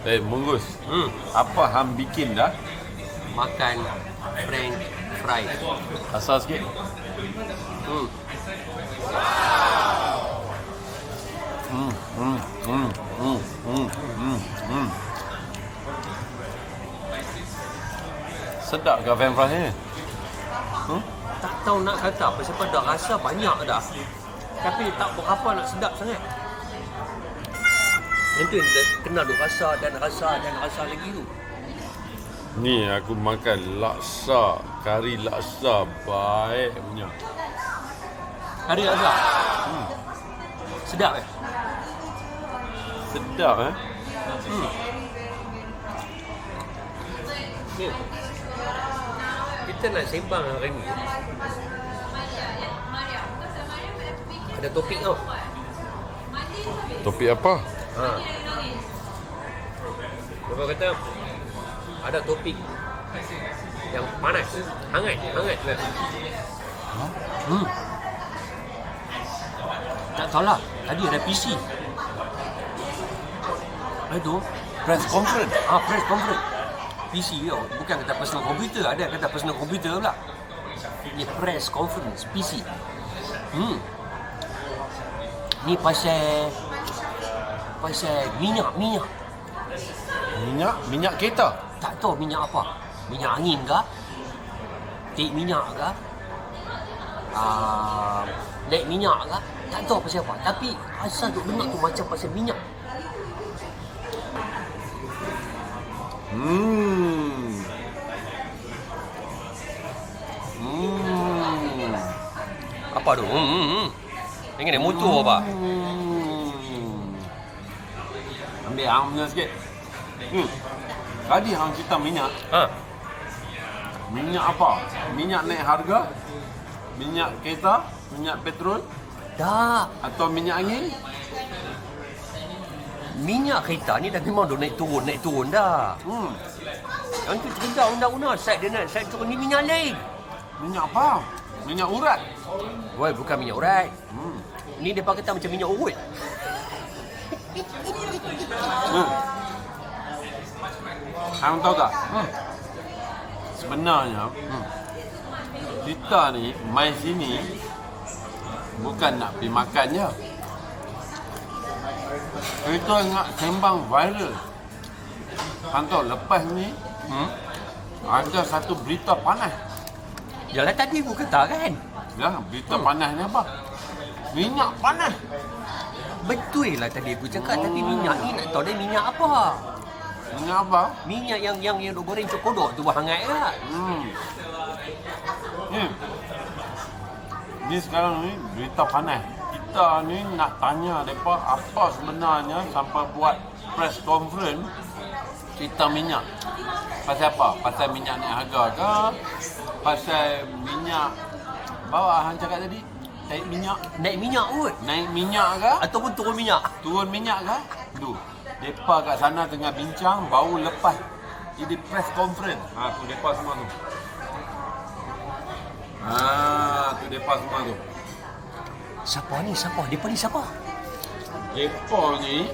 Munggus. Apa hang bikin dah? Makan French fries. Asal sikit. Sedap ke French fries ni? Tak tahu nak kata apa, sebab dah rasa banyak dah. Tapi tak berapa nak sedap sangat. Itu yang kena duk rasa dan rasa lagi tu. Ni aku makan laksa, kari laksa baik punya. Kari laksa. Sedap Sedap Ni. Kita nak sembang hari ni. Ada topik tau. Topik apa? Apa kata? Ada topik yang panas, hangat kan? Tak tahulah. Tadi ada PC. Itu Press conference. press conference. PC tau. Bukan kata personal computer. Ada kata personal computer pula. Ni press conference PC. Ni pasal minyak. Minyak kereta. Tak tahu minyak apa. Minyak angin ke? Tik minyak ke? Naik minyak ke? Tak tahu pasal apa. Tapi asal duk dengar tu macam pasal minyak. Apa tu? Tengok ni motor apa? Ambil hang punya sikit. Tadi hang cerita minyak. Minyak apa? Minyak naik harga? Minyak kereta? Minyak petrol? Dah. Atau minyak angin? Minyak kereta ni dah memang dah naik turun dah. Yang tu cerita undang-undang set dia nak set turun ni minyak lain. Minyak apa? Minyak urat? Woi, bukan minyak urat. Ni dia kata macam minyak urut. Hang tahu tak? Sebenarnya kita ni mai sini bukan nak pergi makan je. Kita nak sembang viral. Hang tahu lepas ni ada satu berita panas. Yalah tadi aku kata kan. Ya, berita panas ni apa? Minyak panas. Betul lah tadi aku cakap, tapi minyak ni nak tahu dia minyak apa. Minyak apa? Minyak yang duk goreng cokodok tu hangat ke? Ni sekarang ni berita panas. Kita ni nak tanya mereka apa sebenarnya sampai buat press conference cerita minyak. Pasal apa? Pasal minyak naik harga ke? Pasal minyak bawa hang cakap tadi? Naik minyak kot. Naik minyak ke? Ataupun turun minyak. Turun minyak ke? Tu. Depa kat sana tengah bincang baru lepas jadi press conference. Tu depa semua tu. Tu depa semua tu. Siapa ni? Depa ni siapa? Depa ni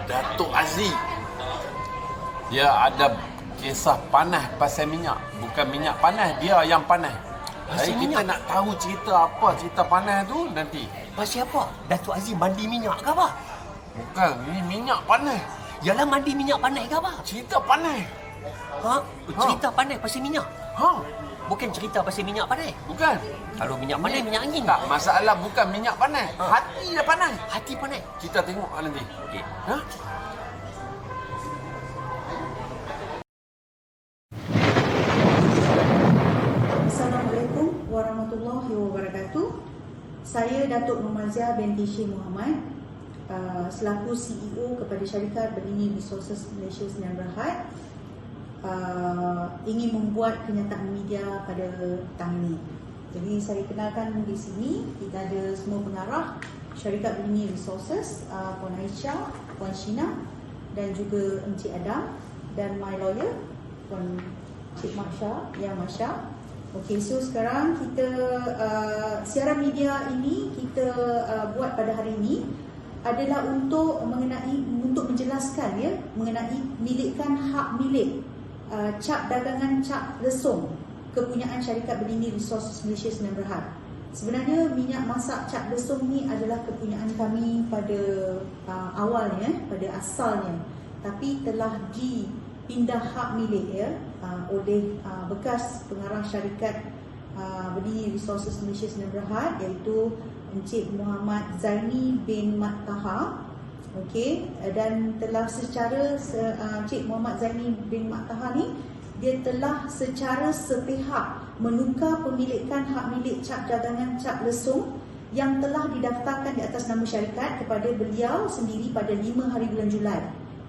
Datuk Aziz. Dia ada kisah panas pasal minyak. Bukan minyak panas, dia yang panas. Jadi kita nak tahu cerita apa, cerita panas tu nanti. Pasal apa? Datuk Aziz mandi minyak ke apa? Bukan, ni minyak panas. Yalah mandi minyak panas ke apa? Cerita panas. Cerita panas pasal minyak? Bukan cerita pasal minyak panas? Bukan. Kalau minyak panas, minyak angin. Tak, masalah bukan minyak panas. Hati dah panas. Hati panas? Kita tengok nanti. Okey. Assalamualaikum warahmatullahi wabarakatuh. Saya Datuk Nomazia binti Syekh Muhammad, selaku CEO kepada syarikat Beringin Resources Malaysia Sdn Bhd, ingin membuat kenyataan media pada petang ini. Jadi saya kenalkan di sini kita ada semua pengarah syarikat Beringin Resources, Puan Aisyah, Puan Shina dan juga Encik Adam, dan my lawyer Puan Cik Masya, Ya Masya. Okey, so sekarang kita siaran media ini kita buat pada hari ini adalah untuk menjelaskan ya mengenai milikan hak milik cap dagangan cap lesung kepunyaan syarikat Bernini Resources Malaysia Sdn Bhd. Sebenarnya minyak masak cap lesung ni adalah kepunyaan kami pada awalnya, pada asalnya, tapi telah dipindah hak milik ya oleh bekas pengarah syarikat Bernini Resources Malaysia Sdn Bhd, iaitu Encik Muhammad Zaini bin Mat Taha. Okey, dan telah secara Encik Muhammad Zaini bin Mat Taha ni dia telah secara sepihak menukar pemilikan hak milik cap dagangan cap lesung yang telah didaftarkan di atas nama syarikat kepada beliau sendiri pada 5 hari bulan Julai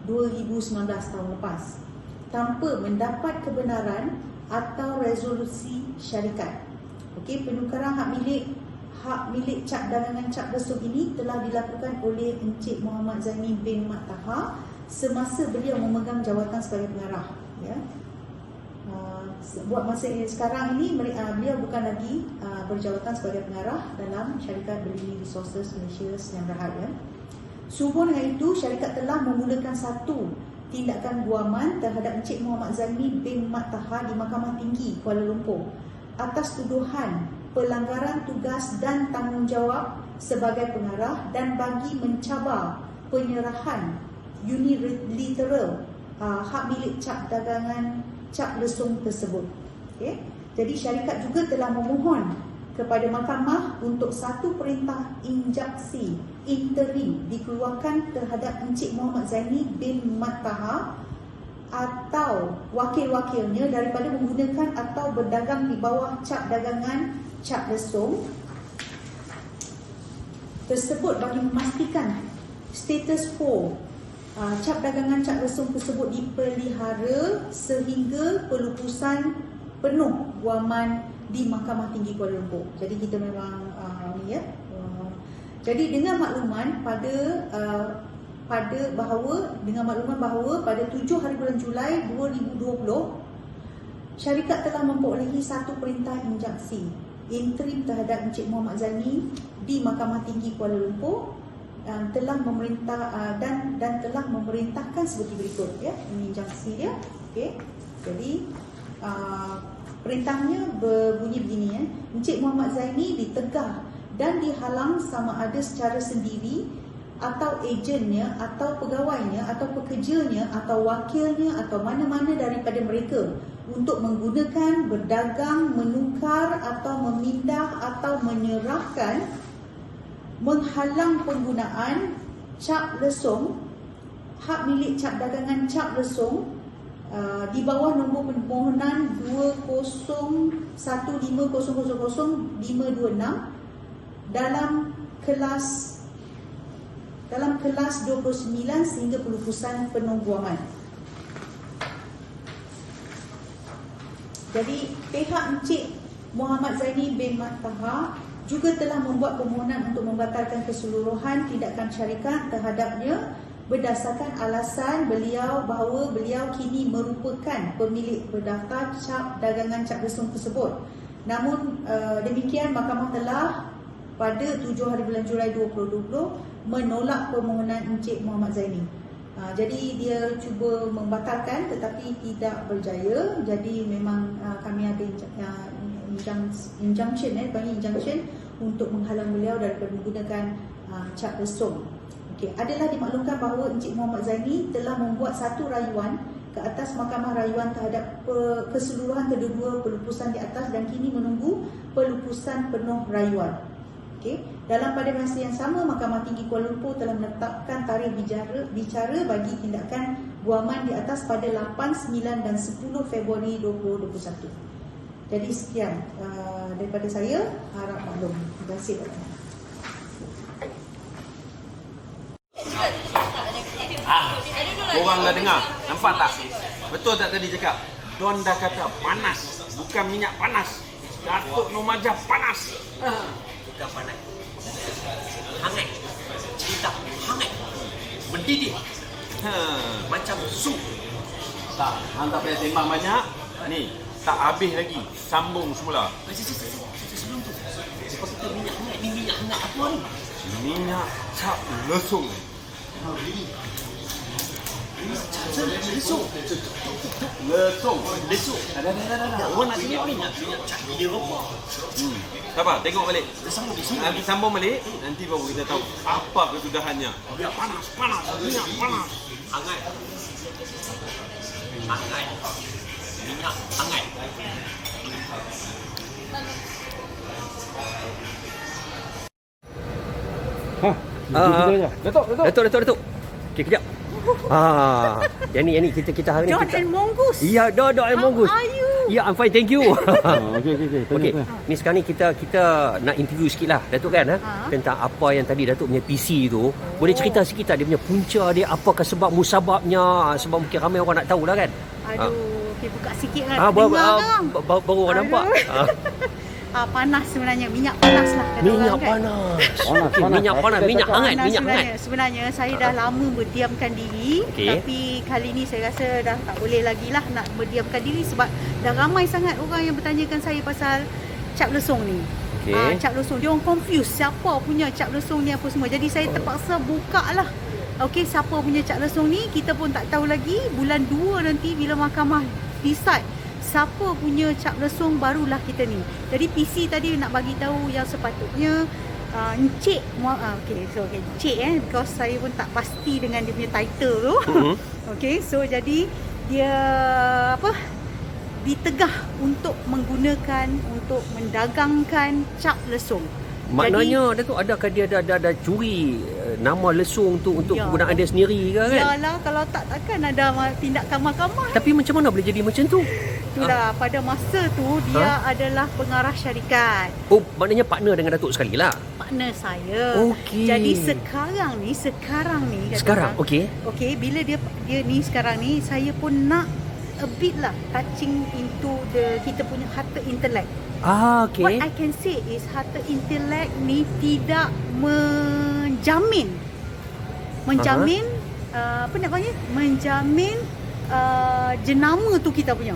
2019 tahun lepas, tanpa mendapat kebenaran atau resolusi syarikat. Okey, penukaran hak milik cap dagangan cap lesung ini telah dilakukan oleh Encik Muhammad Zaini bin Mat Taha semasa beliau memegang jawatan sebagai pengarah ya. Buat masa sekarang ini beliau bukan lagi berjawatan sebagai pengarah dalam syarikat Bernini Resources Malaysia Sdn Bhd ya. Sehubung dengan itu, syarikat telah memulakan satu tindakan guaman terhadap Encik Muhammad Zaini bin Mat Taha di Mahkamah Tinggi Kuala Lumpur atas tuduhan pelanggaran tugas dan tanggungjawab sebagai pengarah dan bagi mencabar penyerahan unilateral hak milik cap dagangan cap lesung tersebut. Okay. Jadi syarikat juga telah memohon kepada mahkamah untuk satu perintah injaksi interim dikeluarkan terhadap Encik Muhammad Zaini bin Mat Taha atau wakil-wakilnya daripada menggunakan atau berdagang di bawah cap dagangan cap lesung tersebut bagi memastikan status quo cap dagangan cap lesung tersebut dipelihara sehingga pelupusan penuh guaman di Mahkamah Tinggi Kuala Lumpur. Jadi kita memang ni ya. Jadi dengan makluman bahawa pada 7 hari bulan Julai 2020 syarikat telah memperolehi satu perintah injaksi interim terhadap Encik Muhammad Zaini di Mahkamah Tinggi Kuala Lumpur telah memerintahkan seperti berikut ya. Ini injaksi dia. Okey. Jadi perintahnya berbunyi begini ya. Encik Muhammad Zaini ditegah dan dihalang sama ada secara sendiri atau ejennya atau pegawainya atau pekerjanya atau wakilnya atau mana-mana daripada mereka untuk menggunakan, berdagang, menukar atau memindah atau menyerahkan, menghalang penggunaan cap lesung, hak milik cap dagangan cap lesung di bawah nombor permohonan 20150000526 dalam kelas 29 sehingga pelupusan penuh guaman. Jadi pihak Encik Muhammad Zaini bin Mat Taha juga telah membuat permohonan untuk membatalkan keseluruhan tindakan syarikat terhadapnya berdasarkan alasan bahawa beliau kini merupakan pemilik berdaftar cap dagangan cap lesung tersebut. Namun demikian, mahkamah telah pada 7 hari bulan Julai 2020 menolak permohonan Encik Muhammad Zaini. Jadi dia cuba membatalkan tetapi tidak berjaya. Jadi memang kami ada injunction untuk menghalang beliau daripada menggunakan cap lesung. Okey, adalah dimaklumkan bahawa Encik Muhammad Zaini telah membuat satu rayuan ke atas Mahkamah Rayuan terhadap keseluruhan kedua pelupusan di atas dan kini menunggu pelupusan penuh rayuan. Okey, dalam pada masa yang sama, Mahkamah Tinggi Kuala Lumpur telah menetapkan tarikh bicara bagi tindakan guaman di atas pada 8, 9 dan 10 Februari 2021. Jadi sekian daripada saya, harap maklum. Terima kasih. Korang dah dengar, nampak tak? Betul tak tadi cakap? Tuan dah kata panas, bukan minyak panas. Datuk Nur Majah panas. Bukan panas, hangat. Kita hangat, mendidih, macam sup. Tak, hang tak payah sembang banyak. Ni, Tak habis lagi. Sambung semula. Sebelum tu, sebab kita minyak hangat ni, minyak hangat apa ni? Minyak cap lesung. Lesung. Lesung. Dah. Orang nak tengok minyak cap dia apa? Sabar, tengok balik. Sambung di sini. Nanti sambung balik, nanti baru kita tahu apa kesudahannya. Minyak panas. Minyak panas. Hangat. Minyak hangat. Datuk. Okey, kejap. Yang ni kita hari ni John kita. and Mongoose. Ya, Don and Mongoose. How are you? Ya, I'm fine, thank you. Okey. Okey, ni sekarang ni kita nak interview sikit lah, Datuk kan, tentang apa yang tadi Datuk punya PC tu. Boleh cerita sikit tak dia punya punca dia, apakah sebab musababnya, sebab mungkin ramai orang nak tahu lah kan. Aduh, okey buka sikit lah. Baru orang nampak. Panas sebenarnya, minyak panas lah. Minyak panas. Minyak hangat. Sebenarnya saya dah lama berdiamkan diri, tapi kali ni saya rasa dah tak boleh lagi lah nak berdiamkan diri sebab dah ramai sangat orang yang bertanyakan saya pasal cap lesung ni. Cap lesung, dia orang confuse siapa punya cap lesung ni apa semua. Jadi saya terpaksa buka lah. Okey, siapa punya cap lesung ni kita pun tak tahu lagi. Bulan 2 nanti bila mahkamah decide siapa punya cap lesung, barulah kita ni. Jadi PC tadi nak bagi tahu yang sepatutnya Encik Encik because saya pun tak pasti dengan dia punya title tu. Okey, so jadi dia ditegah untuk mendagangkan cap lesung. Maknanya dia tu adakah dia ada curi nama lesung tu untuk penggunaan dia sendiri ke kan? Yalah, kalau takkan ada tindakan mahkamah. Tapi macam mana boleh jadi macam tu? Itulah, pada masa tu dia adalah pengarah syarikat. Oh, maknanya partner dengan Datuk sekali lah. Partner saya. Okey. Jadi sekarang ni okey. Okey, bila dia ni sekarang ni saya pun nak a bit lah touching into kita punya harta intelek. Okey. What I can say is harta intelek ni tidak menjamin apa nak panggil? Menjamin jenama tu kita punya.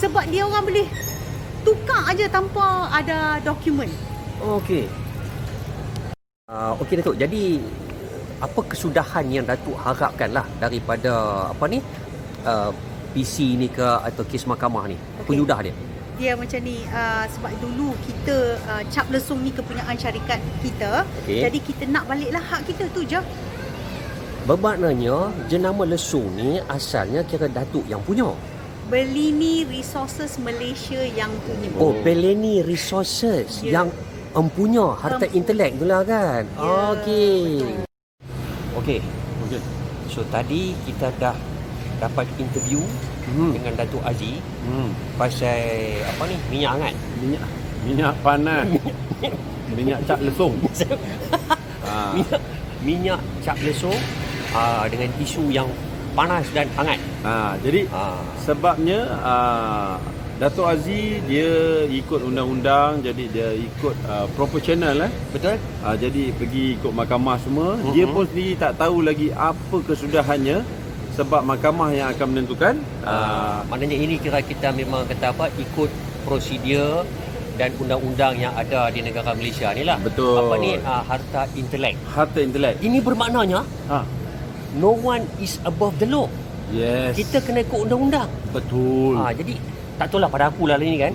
Sebab dia orang boleh tukar aja tanpa ada dokumen. Okey. Okey Datuk. Jadi apa kesudahan yang Datuk harapkan lah daripada PC ni ke atau kes mahkamah ni? Penyudah dia. Dia macam ni, sebab dulu kita cap lesung ni kepunyaan syarikat kita. Jadi kita nak baliklah hak kita tu je. Bermaknanya jenama lesung ni asalnya kira Datuk yang punya. Belini Resources Malaysia yang punya. Oh, Belini Resources yang empunya harta intelek tu lah kan. Okey. So tadi kita dah dapat interview dengan Datuk Aziz pasal minyak hangat. Minyak panas. Minyak cap lesung. Minyak cap lesung dengan isu yang panas dan hangat. Jadi sebabnya Datuk Aziz dia ikut undang-undang, jadi dia ikut proportional Betul? Jadi pergi ikut mahkamah semua. Dia pun sendiri tak tahu lagi apa kesudahannya sebab mahkamah yang akan menentukan. Maknanya ini kira kita memang kata ikut prosedur dan undang-undang yang ada di negara Malaysia ni lah. Betul. Harta intelek. Harta intelek. Ini bermaknanya no one is above the law. Yes. Kita kena ikut undang-undang. Betul. Jadi tak tahulah pada aku lah ni kan.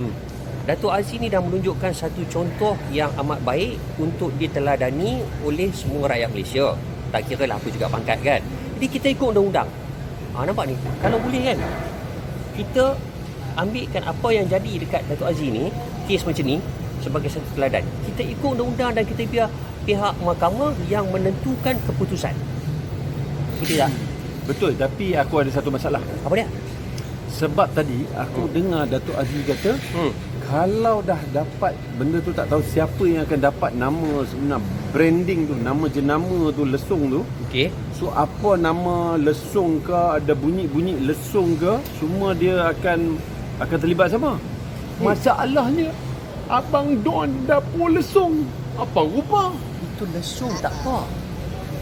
Datuk Aziz ni dah menunjukkan satu contoh yang amat baik untuk diteladani oleh semua rakyat Malaysia. Tak kira lah apa juga pangkat kan. Jadi kita ikut undang-undang. Nampak ni? Kalau boleh kan, kita ambilkan apa yang jadi dekat Datuk Aziz ni, kes macam ni sebagai satu teladan. Kita ikut undang-undang dan kita biar pihak mahkamah yang menentukan keputusan. Betul tak? Betul, tapi aku ada satu masalah. Apa dia? Sebab tadi aku dengar Datuk Aziz kata kalau dah dapat benda tu, tak tahu siapa yang akan dapat nama sebenar, branding tu, nama jenama tu, lesung tu. Okey. So apa nama lesung ke, ada bunyi-bunyi lesung ke, semua dia akan terlibat sama. Masalahnya Abang Don dapur lesung. Apa rupa? Itu lesung tak apa.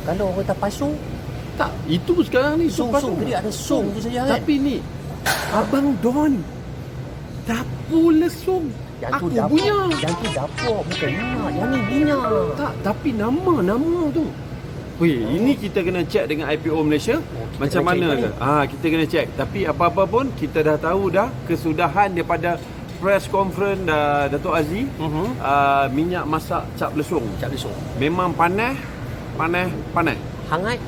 Kalau orang tak pasung, tak, itu sekarang ni sung, jadi ada sung tu saja kan. Tapi ni Abang Don Dapur lesung. Yang tu Aku dapur, punya. yang tu dapur bukan minyak. Yang ni minyak. Tak, tapi nama tu. Weh, ini kita kena check dengan IPO Malaysia. kita Macam kena mana check ke? Kita kena check. Tapi apa-apa pun kita dah tahu dah kesudahan daripada press conference Dato' Aziz. Minyak masak cap lesung. Cap lesung. Memang panas. Hangat.